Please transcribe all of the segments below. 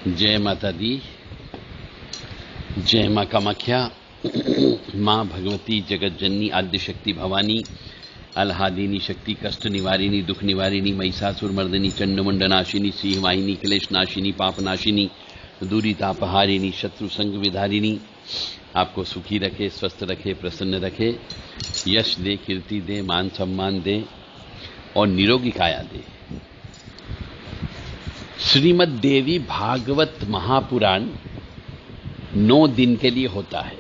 जय माता दी, जय मां कामाख्या, मां भगवती जगत जननी आद्य शक्ति भवानी, अलहादिनी शक्ति, कष्ट निवारिणी, दुख निवारिणी, महिषासुर मर्दिनी, चंडमुंड नाशिनी, सिंह वाहिनी, क्लेश नाशिनी, पाप नाशिनी, दूरी तापहारिणी, शत्रु संग विधारिणी, आपको सुखी रखे, स्वस्थ रखे, प्रसन्न रखे, यश दे, कीर्ति दे, मान सम्मान दे और निरोगी काया दे। श्रीमद् देवी भागवत महापुराण 9 दिन के लिए होता है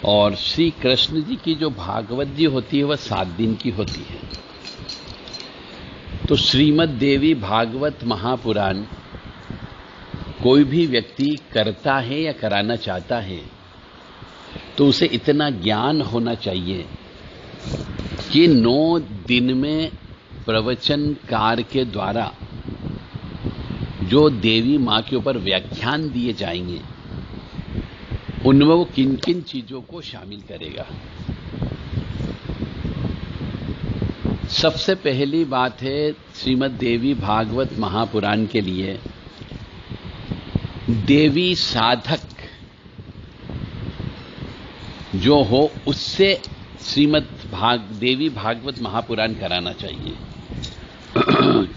और श्री कृष्ण जी की जो भागवत जी होती है वह 7 दिन की होती है। तो श्रीमद् देवी भागवत महापुराण कोई भी व्यक्ति करता है या कराना चाहता है तो उसे इतना ज्ञान होना चाहिए कि 9 दिन में प्रवचनकार के द्वारा जो देवी मां के ऊपर व्याख्यान दिए जाएंगे उनमें वो किन किन चीजों को शामिल करेगा। सबसे पहली बात है श्रीमद् देवी भागवत महापुराण के लिए देवी साधक जो हो उससे देवी भागवत महापुराण कराना चाहिए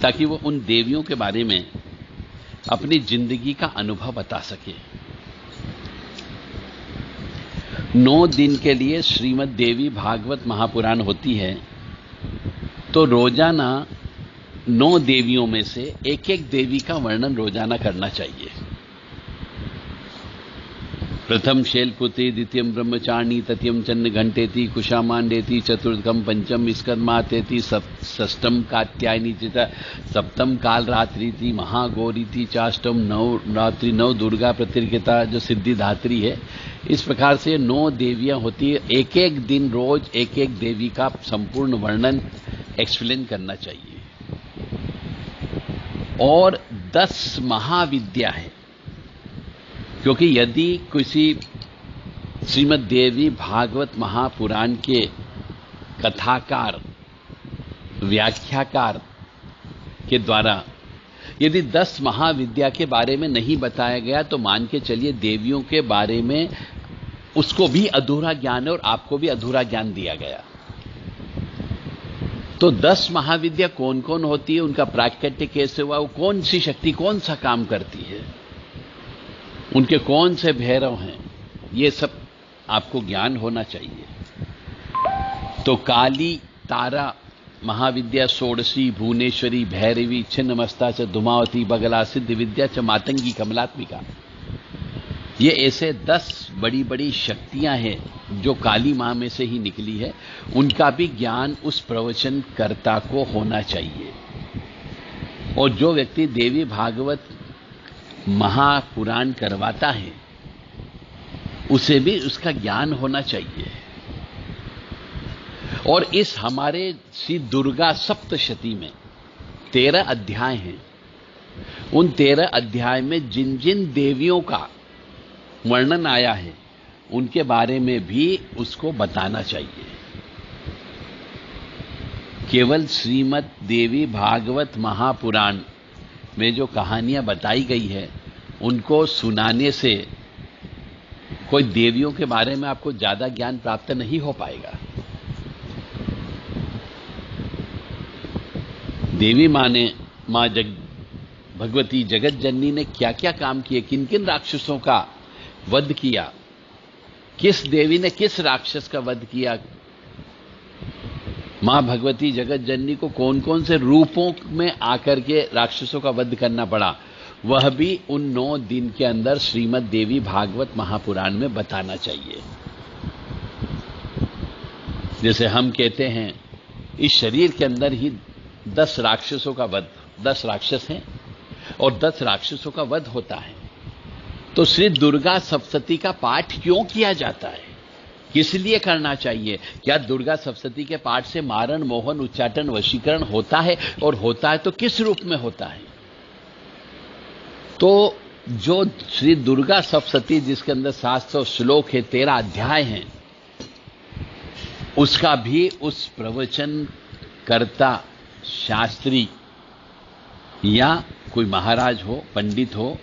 ताकि वो उन देवियों के बारे में अपनी जिंदगी का अनुभव बता सके। 9 दिन के लिए श्रीमद् देवी भागवत महापुराण होती है तो रोजाना 9 देवियों में से एक एक देवी का वर्णन रोजाना करना चाहिए। प्रथम शैलपुत्री, द्वितीयम ब्रह्मचारिणी, तृतीयम चन्न घंटेति, कुशामांडेति, चतुर्थम पंचम स्कंदमातेति, षष्ठम कात्यायनी चिता, सप्तम कालरात्रि, महागौरी, चाष्टम नवरात्रि, 9 दुर्गा प्रतिर्गिता जो सिद्धिदात्री है। इस प्रकार से 9 देवियां होती है। एक एक दिन रोज एक एक देवी का संपूर्ण वर्णन एक्सप्लेन करना चाहिए। और 10 महाविद्या है, क्योंकि यदि किसी श्रीमद् देवी भागवत महापुराण के कथाकार व्याख्याकार के द्वारा यदि 10 महाविद्या के बारे में नहीं बताया गया तो मान के चलिए देवियों के बारे में उसको भी अधूरा ज्ञान है और आपको भी अधूरा ज्ञान दिया गया। तो 10 महाविद्या कौन कौन होती है, उनका प्राकट्य कैसे हुआ, वो कौन सी शक्ति कौन सा काम करती है, उनके कौन से भैरव हैं, ये सब आपको ज्ञान होना चाहिए। तो काली, तारा महाविद्या, षोडशी, भुवनेश्वरी, भैरवी, छिन्नमस्ता च धूमावती, बगला, सिद्ध विद्या च मातंगी, कमलात्मिका, ये ऐसे 10 बड़ी बड़ी शक्तियां हैं जो काली मां में से ही निकली है। उनका भी ज्ञान उस प्रवचनकर्ता को होना चाहिए। और जो व्यक्ति देवी भागवत महापुराण करवाता है उसे भी उसका ज्ञान होना चाहिए। और इस हमारे श्री दुर्गा सप्तशती में 13 अध्याय हैं। उन 13 अध्याय में जिन जिन देवियों का वर्णन आया है उनके बारे में भी उसको बताना चाहिए। केवल श्रीमद् देवी भागवत महापुराण में जो कहानियां बताई गई है उनको सुनाने से कोई देवियों के बारे में आपको ज्यादा ज्ञान प्राप्त नहीं हो पाएगा। देवी मां ने, मां भगवती जगत जननी ने क्या क्या काम किए, किन किन राक्षसों का वध किया, किस देवी ने किस राक्षस का वध किया, मां भगवती जगत जननी को कौन कौन से रूपों में आकर के राक्षसों का वध करना पड़ा, वह भी उन 9 दिन के अंदर श्रीमद् देवी भागवत महापुराण में बताना चाहिए। जैसे हम कहते हैं इस शरीर के अंदर ही 10 राक्षसों का वध, 10 राक्षस हैं और 10 राक्षसों का वध होता है। तो श्री दुर्गा सप्तशती का पाठ क्यों किया जाता है, किस लिए करना चाहिए, क्या दुर्गा सप्तशती के पाठ से मारण, मोहन, उच्चाटन, वशीकरण होता है, और होता है तो किस रूप में होता है। तो जो श्री दुर्गा सप्तशती जिसके अंदर 700 श्लोक है, 13 अध्याय हैं, उसका भी उस प्रवचन कर्ता शास्त्री या कोई महाराज हो, पंडित हो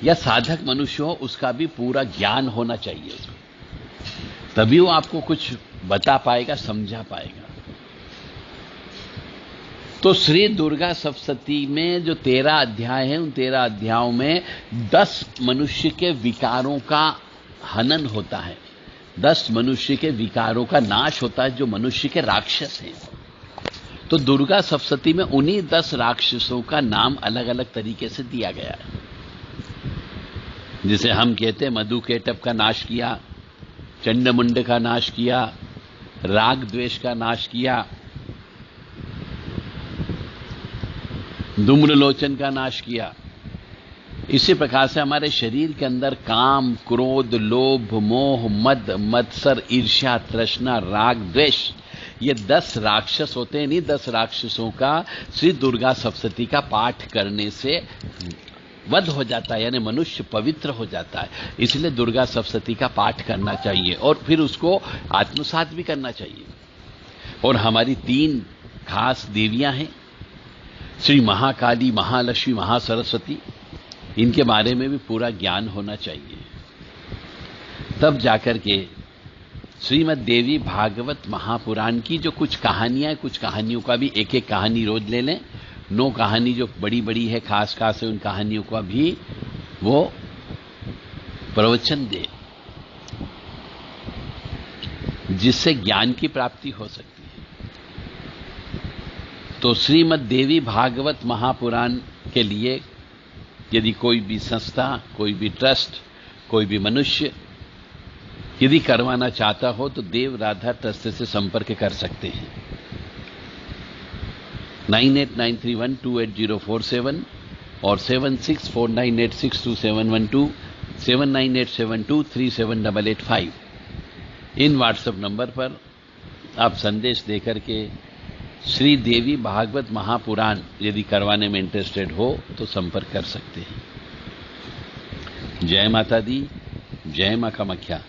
या साधक मनुष्य हो, उसका भी पूरा ज्ञान होना चाहिए उसको, तभी वो आपको कुछ बता पाएगा, समझा पाएगा। तो श्री दुर्गा सप्तशती में जो 13 अध्याय हैं, उन 13 अध्यायों में 10 मनुष्य के विकारों का हनन होता है, 10 मनुष्य के विकारों का नाश होता है, जो मनुष्य के राक्षस हैं। तो दुर्गा सप्तशती में उन्हीं 10 राक्षसों का नाम अलग अलग तरीके से दिया गया है। जिसे हम कहते हैं मधुकेटभ का नाश किया, चंडमुंड का नाश किया, राग द्वेष का नाश किया, धूम्रलोचन का नाश किया। इसी प्रकार से हमारे शरीर के अंदर काम, क्रोध, लोभ, मोह, मद, मत्सर, ईर्ष्या, तृष्णा, राग, द्वेष, ये 10 राक्षस होते हैं। नहीं, 10 राक्षसों का श्री दुर्गा सप्तशती का पाठ करने से वध हो जाता है, यानी मनुष्य पवित्र हो जाता है। इसलिए दुर्गा सप्तशती का पाठ करना चाहिए और फिर उसको आत्मसात भी करना चाहिए। और हमारी 3 खास देवियां हैं, श्री महाकाली, महालक्ष्मी, महासरस्वती। इनके बारे में भी पूरा ज्ञान होना चाहिए, तब जाकर के श्रीमद् देवी भागवत महापुराण की जो कुछ कहानियां, कुछ कहानियों का भी एक कहानी रोज ले लें। 9 कहानी जो बड़ी बड़ी है, खास खास है, उन कहानियों का भी वो प्रवचन दे, जिससे ज्ञान की प्राप्ति हो सकती है। तो श्रीमद् देवी भागवत महापुराण के लिए यदि कोई भी संस्था, कोई भी ट्रस्ट, कोई भी मनुष्य यदि करवाना चाहता हो तो देव राधा ट्रस्ट से संपर्क कर सकते हैं। 9893128047 और 7649862712, 7987237885 इन व्हाट्सएप नंबर पर आप संदेश देकर के श्री देवी भागवत महापुराण यदि करवाने में इंटरेस्टेड हो तो संपर्क कर सकते हैं। जय माता दी, जय मां कामाख्या।